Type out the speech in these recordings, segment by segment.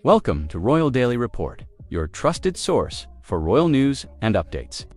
Welcome to Royal Daily Report, your trusted source for royal news and updates.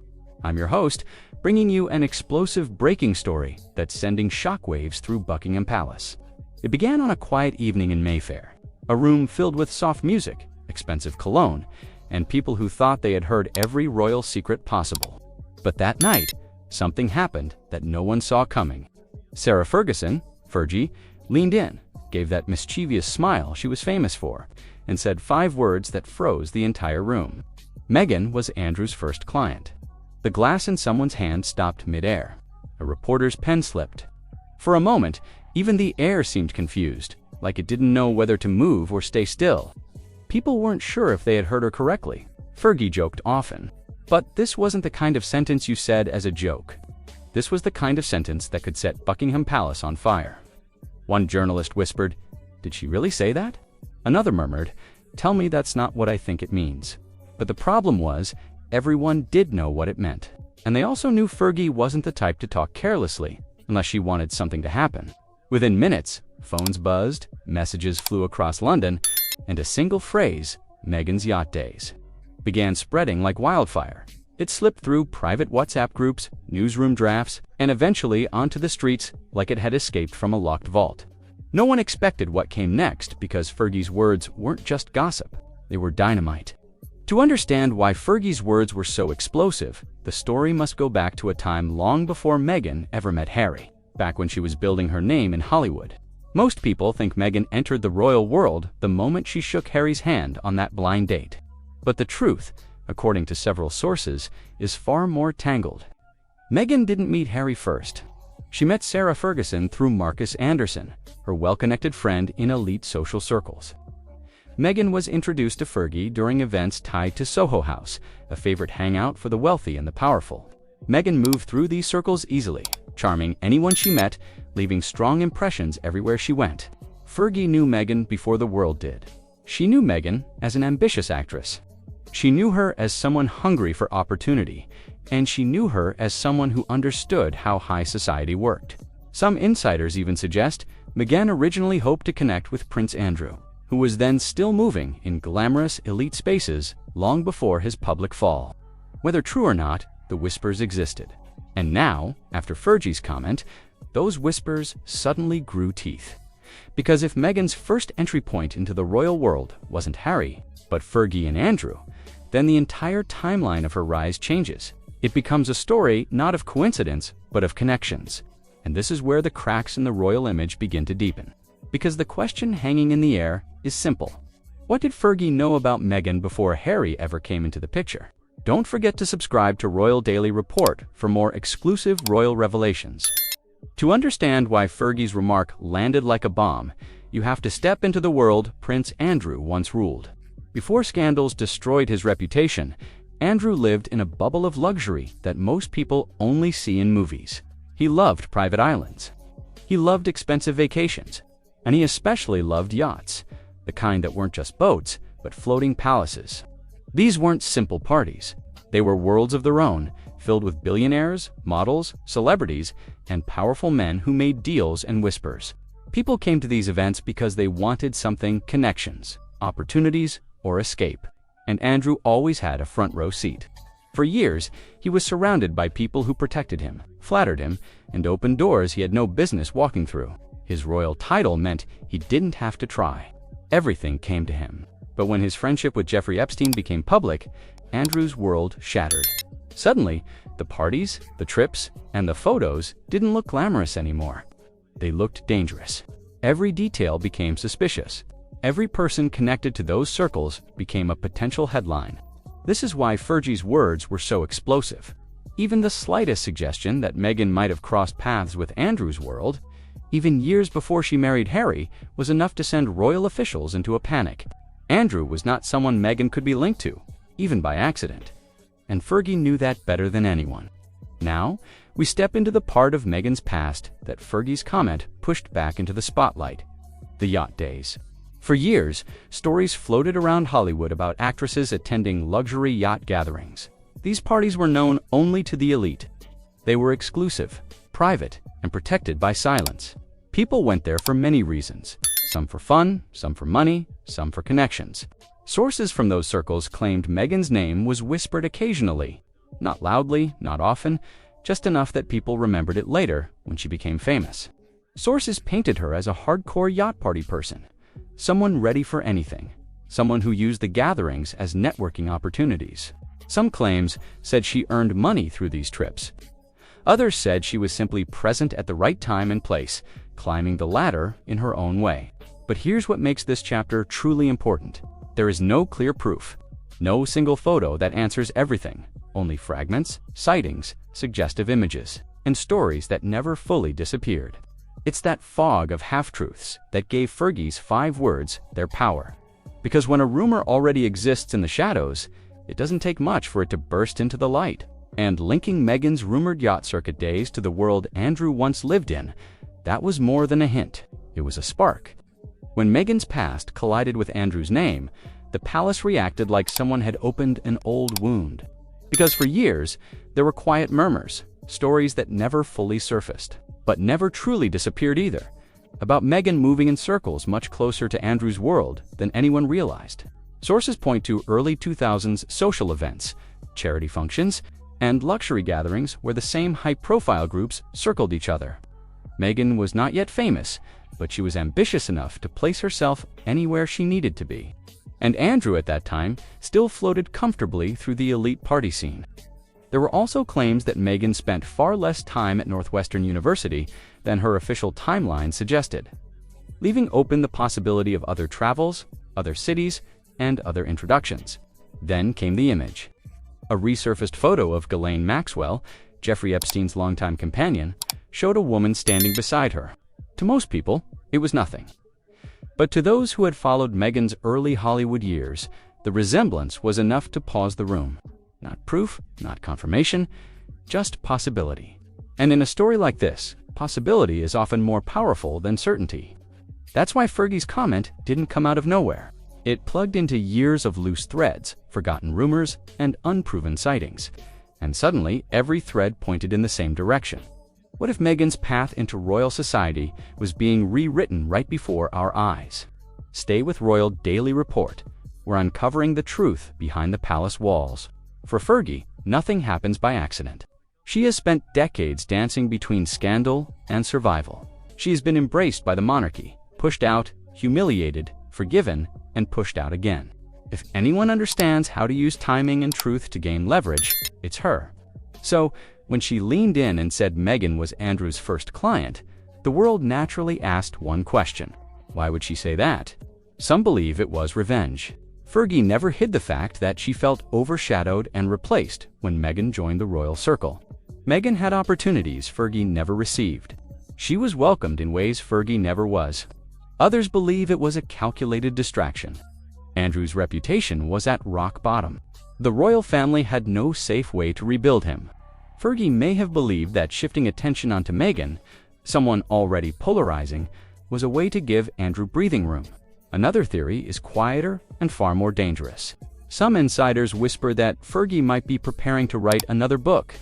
I'm your host, bringing you an explosive breaking story that's sending shockwaves through Buckingham Palace. It began on a quiet evening in Mayfair, a room filled with soft music, expensive cologne, and people who thought they had heard every royal secret possible. But that night, something happened that no one saw coming. Sarah Ferguson, Fergie, leaned in, gave that mischievous smile she was famous for, and said 5 words that froze the entire room. Meghan was Andrew's first client. The glass in someone's hand stopped mid-air. A reporter's pen slipped. For a moment, even the air seemed confused, like it didn't know whether to move or stay still. People weren't sure if they had heard her correctly. Fergie joked often. But this wasn't the kind of sentence you said as a joke. This was the kind of sentence that could set Buckingham Palace on fire. One journalist whispered, "Did she really say that?" Another murmured, "Tell me that's not what I think it means." But the problem was, everyone did know what it meant. And they also knew Fergie wasn't the type to talk carelessly, unless she wanted something to happen. Within minutes, phones buzzed, messages flew across London, and a single phrase, Meghan's Yacht days, began spreading like wildfire. It slipped through private WhatsApp groups, newsroom drafts, and eventually onto the streets like it had escaped from a locked vault. No one expected what came next because Fergie's words weren't just gossip, they were dynamite. To understand why Fergie's words were so explosive, the story must go back to a time long before Meghan ever met Harry, back when she was building her name in Hollywood. Most people think Meghan entered the royal world the moment she shook Harry's hand on that blind date. But the truth, according to several sources, is far more tangled. Meghan didn't meet Harry first. She met Sarah Ferguson through Marcus Anderson, her well-connected friend in elite social circles. Meghan was introduced to Fergie during events tied to Soho House, a favorite hangout for the wealthy and the powerful. Meghan moved through these circles easily, charming anyone she met, leaving strong impressions everywhere she went. Fergie knew Meghan before the world did. She knew Meghan as an ambitious actress. She knew her as someone hungry for opportunity, and she knew her as someone who understood how high society worked. Some insiders even suggest Meghan originally hoped to connect with Prince Andrew, who was then still moving in glamorous elite spaces long before his public fall. Whether true or not, the whispers existed. And now, after Fergie's comment, those whispers suddenly grew teeth. Because if Meghan's first entry point into the royal world wasn't Harry, but Fergie and Andrew, then the entire timeline of her rise changes. It becomes a story not of coincidence, but of connections. And this is where the cracks in the royal image begin to deepen. Because the question hanging in the air is simple. What did Fergie know about Meghan before Harry ever came into the picture? Don't forget to subscribe to Royal Daily Report for more exclusive royal revelations. To understand why Fergie's remark landed like a bomb, you have to step into the world Prince Andrew once ruled. Before scandals destroyed his reputation, Andrew lived in a bubble of luxury that most people only see in movies. He loved private islands. He loved expensive vacations. And he especially loved yachts, the kind that weren't just boats, but floating palaces. These weren't simple parties. They were worlds of their own, filled with billionaires, models, celebrities, and powerful men who made deals and whispers. People came to these events because they wanted something: connections, opportunities, or escape. And Andrew always had a front row seat. For years, he was surrounded by people who protected him, flattered him, and opened doors he had no business walking through. His royal title meant he didn't have to try. Everything came to him. But when his friendship with Jeffrey Epstein became public, Andrew's world shattered. Suddenly, the parties, the trips, and the photos didn't look glamorous anymore. They looked dangerous. Every detail became suspicious. Every person connected to those circles became a potential headline. This is why Fergie's words were so explosive. Even the slightest suggestion that Meghan might have crossed paths with Andrew's world, even years before she married Harry, was enough to send royal officials into a panic. Andrew was not someone Meghan could be linked to, even by accident. And Fergie knew that better than anyone. Now, we step into the part of Meghan's past that Fergie's comment pushed back into the spotlight: the yacht days. For years, stories floated around Hollywood about actresses attending luxury yacht gatherings. These parties were known only to the elite. They were exclusive, private, and protected by silence. People went there for many reasons. some for fun, some for money, some for connections. Sources from those circles claimed Meghan's name was whispered occasionally, not loudly, not often, just enough that people remembered it later when she became famous. Sources painted her as a hardcore yacht party person, someone ready for anything, someone who used the gatherings as networking opportunities. Some claims said she earned money through these trips. Others said she was simply present at the right time and place, climbing the ladder in her own way. But here's what makes this chapter truly important. There is no clear proof, no single photo that answers everything, only fragments, sightings, suggestive images, and stories that never fully disappeared. It's that fog of half-truths that gave Fergie's 5 words their power. Because when a rumor already exists in the shadows, it doesn't take much for it to burst into the light. And linking Meghan's rumored yacht circuit days to the world Andrew once lived in, that was more than a hint. It was a spark. When Meghan's past collided with Andrew's name, the palace reacted like someone had opened an old wound. Because for years, there were quiet murmurs, stories that never fully surfaced, but never truly disappeared either, about Meghan moving in circles much closer to Andrew's world than anyone realized. Sources point to early 2000s social events, charity functions, and luxury gatherings where the same high-profile groups circled each other. Meghan was not yet famous, but she was ambitious enough to place herself anywhere she needed to be. And Andrew at that time still floated comfortably through the elite party scene. There were also claims that Meghan spent far less time at Northwestern University than her official timeline suggested, leaving open the possibility of other travels, other cities, and other introductions. Then came the image. A resurfaced photo of Ghislaine Maxwell, Jeffrey Epstein's longtime companion, showed a woman standing beside her. To most people, it was nothing. But to those who had followed Meghan's early Hollywood years, the resemblance was enough to pause the room. Not proof, not confirmation, just possibility. And in a story like this, possibility is often more powerful than certainty. That's why Fergie's comment didn't come out of nowhere. It plugged into years of loose threads, forgotten rumors, and unproven sightings. And suddenly, every thread pointed in the same direction. What if Meghan's path into royal society was being rewritten right before our eyes? Stay with Royal Daily Report. We're uncovering the truth behind the palace walls. For Fergie, nothing happens by accident. She has spent decades dancing between scandal and survival. She has been embraced by the monarchy, pushed out, humiliated, forgiven, and pushed out again. If anyone understands how to use timing and truth to gain leverage, it's her. So, when she leaned in and said Meghan was Andrew's first client, the world naturally asked one question. Why would she say that? Some believe it was revenge. Fergie never hid the fact that she felt overshadowed and replaced when Meghan joined the royal circle. Meghan had opportunities Fergie never received. She was welcomed in ways Fergie never was. Others believe it was a calculated distraction. Andrew's reputation was at rock bottom. The royal family had no safe way to rebuild him. Fergie may have believed that shifting attention onto Meghan, someone already polarizing, was a way to give Andrew breathing room. Another theory is quieter and far more dangerous. Some insiders whisper that Fergie might be preparing to write another book.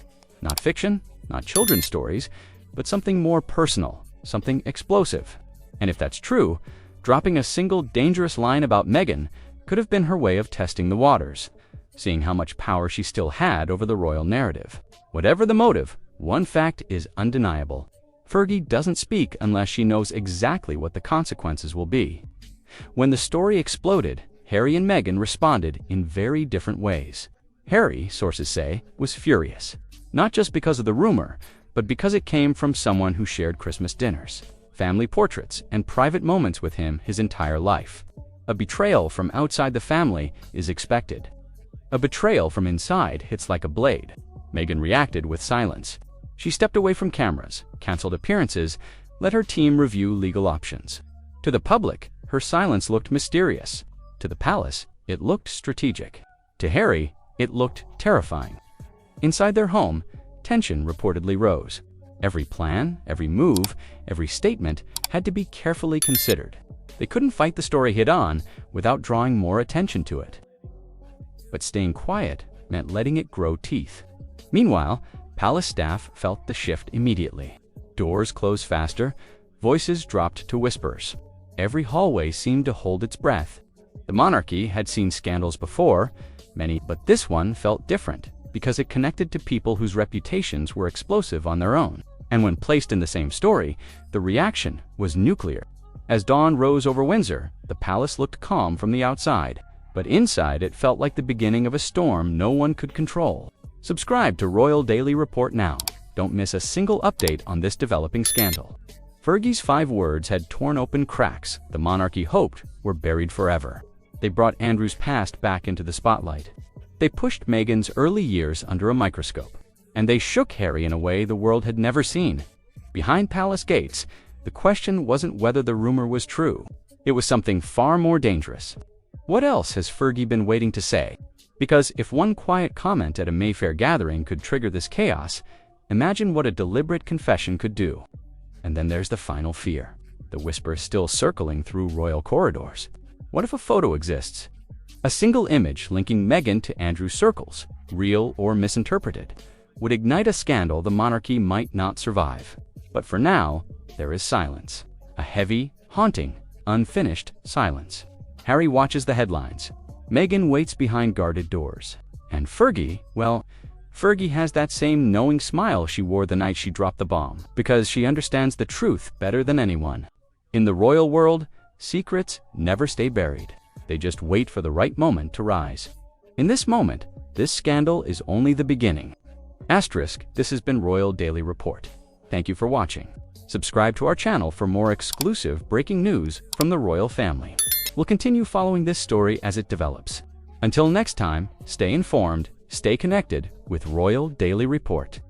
Not fiction, not children's stories, but something more personal, something explosive. And if that's true, dropping a single dangerous line about Meghan could have been her way of testing the waters, seeing how much power she still had over the royal narrative. Whatever the motive, one fact is undeniable. Fergie doesn't speak unless she knows exactly what the consequences will be. When the story exploded, Harry and Meghan responded in very different ways. Harry, sources say, was furious, not just because of the rumor, but because it came from someone who shared Christmas dinners, family portraits, and private moments with him his entire life. A betrayal from outside the family is expected. A betrayal from inside hits like a blade. Meghan reacted with silence. She stepped away from cameras, canceled appearances, let her team review legal options. To the public, her silence looked mysterious. To the palace, it looked strategic. To Harry, it looked terrifying. Inside their home, tension reportedly rose. Every plan, every move, every statement had to be carefully considered. They couldn't fight the story head-on without drawing more attention to it. But staying quiet meant letting it grow teeth. Meanwhile, palace staff felt the shift immediately. Doors closed faster, voices dropped to whispers. Every hallway seemed to hold its breath. The monarchy had seen scandals before, many, but this one felt different because it connected to people whose reputations were explosive on their own. And when placed in the same story, the reaction was nuclear. As dawn rose over Windsor, the palace looked calm from the outside, but inside it felt like the beginning of a storm no one could control. Subscribe to Royal Daily Report now. Don't miss a single update on this developing scandal. Fergie's 5 words had torn open cracks the monarchy hoped were buried forever. They brought Andrew's past back into the spotlight. They pushed Meghan's early years under a microscope. And they shook Harry in a way the world had never seen. Behind palace gates, the question wasn't whether the rumor was true. It was something far more dangerous. What else has Fergie been waiting to say? Because if one quiet comment at a Mayfair gathering could trigger this chaos, imagine what a deliberate confession could do. And then there's the final fear, the whisper still circling through royal corridors. What if a photo exists? A single image linking Meghan to Andrew's circles, real or misinterpreted, would ignite a scandal the monarchy might not survive. But for now, there is silence. A heavy, haunting, unfinished silence. Harry watches the headlines. Meghan waits behind guarded doors. And Fergie, well, Fergie has that same knowing smile she wore the night she dropped the bomb, because she understands the truth better than anyone. In the royal world, secrets never stay buried. They just wait for the right moment to rise. In this moment, this scandal is only the beginning. This has been Royal Daily Report. Thank you for watching. Subscribe to our channel for more exclusive breaking news from the royal family. We'll continue following this story as it develops. Until next time, stay informed, stay connected with Royal Daily Report.